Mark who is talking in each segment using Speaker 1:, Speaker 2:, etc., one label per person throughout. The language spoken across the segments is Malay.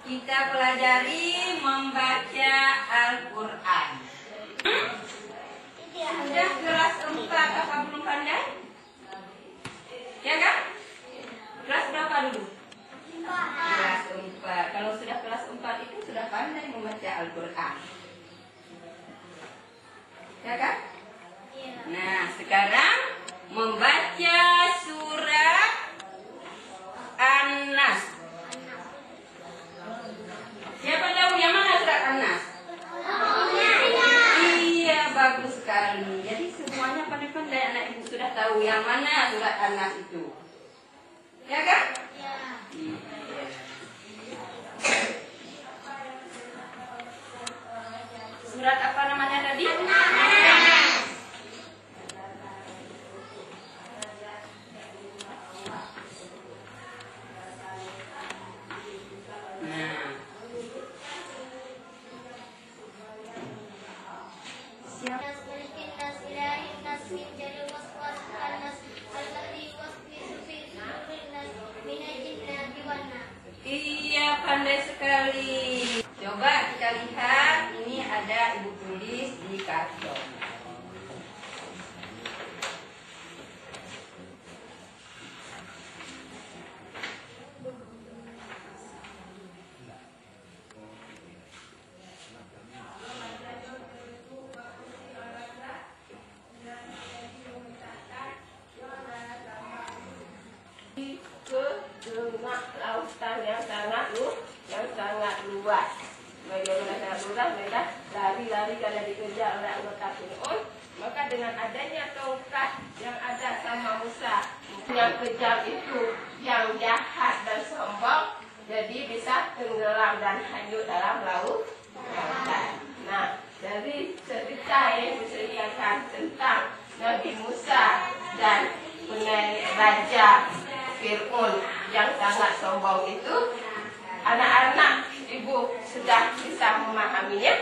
Speaker 1: kita pelajari membaca Al-Quran. Sudah kelas 4 apa belum pandai? Ya kan? Kelas berapa dulu? Kelas 4. Kalau sudah kelas 4 itu sudah pandai membaca Al-Quran. Ya kan? Nah, sekarang membaca surat An-Nas. Siapa tahu yang mana surat An-Nas? Iya, bagus sekali. Jadi semuanya pandai-pandai anak ibu sudah tahu yang mana surat An-Nas itu. Ya kan? Iya. Surat apa namanya tadi? Iya, pandai sekali. Coba kita lihat, ini ada ibu tulis di karton. Tengah lautan yang sangat luas. Bagaimana sangat luas, mereka lari-lari karena dikejar oleh anggota Fir'aun. Maka dengan adanya tongkat yang ada sama Musa, yang kejam itu, yang jahat dan sombong, jadi bisa tenggelam dan hanyut dalam lautan. Nah, dari cerita yang diceritakan tentang Nabi Musa dan Raja Fir'aun yang sangat sombong itu, anak-anak ibu sudah bisa memahaminya.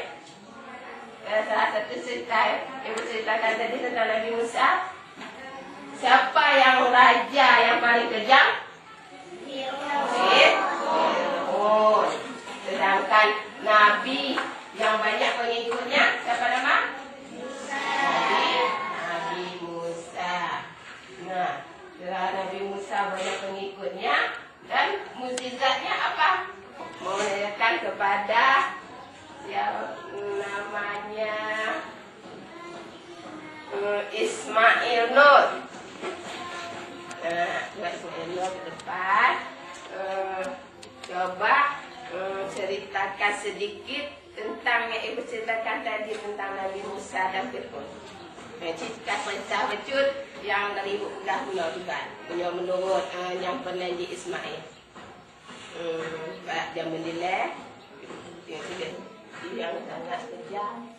Speaker 1: Salah satu cerita ibu ceritakan tadi tentang Nabi Musa. Siapa yang raja yang paling kejam? Fir'aun. Sedangkan Nabi yang banyak pengikutnya siapa nama? Nabi Musa. Nah, setelah Nabi Musa banyak pengikutnya dan mukjizatnya apa? Menanyakan kepada yang namanya Ismail Nur. Nah, Ismail Nur ke depan. Coba ceritakan sedikit tentang yang ibu ceritakan tadi tentang Nabi Musa dan Fir'aun. Cerita kisah becut yang dari ibu dahulu juga. Punya menurut yang peneliti Ismail. Dia menilai yang sangat kejam.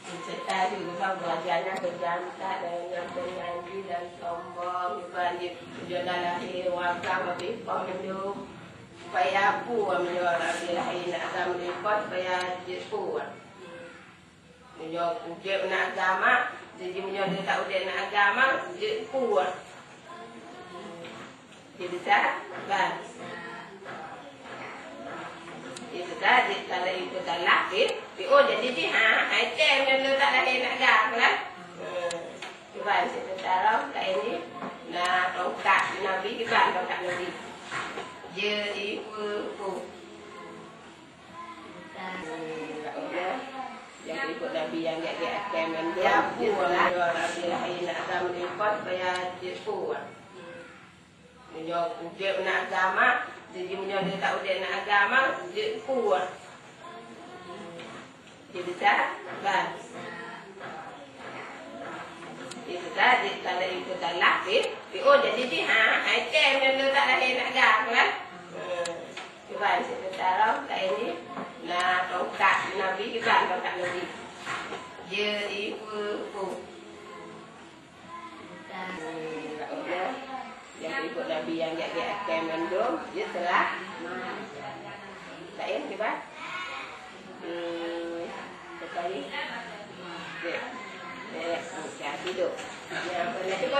Speaker 1: Cerita juga belajarnya kejam dan yang penyanyi dan sombong. Dia lahir wakam lebih pemilu. Supaya pu menjual lahir nak agama lipat supaya jepu. Menjual ujian nak agama, jadi menjual dia tak ujian nak agama, jepu. Dia bisa bang. Itu tadi kalau itu tak lahir, oh jadi dia item yang dia tak lahir nak agama kan? Cuba saya taruh kat ini, nah tongkat Nabi kita tongkat Nabi. Dia ibu yang ikut Nabi yang dia kemen dia pula Nabi lahir nak agama lipat supaya dia pula menjual ujian nak agama, jadi menjual dia tak ujian nak agama dia pula dia bisa bang. Itu tadi kalau itu tak lahir, oh jadi dia item yang dia tak lahir nak agama kan? Coba saya taruh kat ini, nah tongkat Nabi kita tongkat Nabi. Dia ibu yang ikut Nabi yang dia kemen dong, dia telah. Tak ya, coba. Sekali. Tidur. Yang benar. Cuba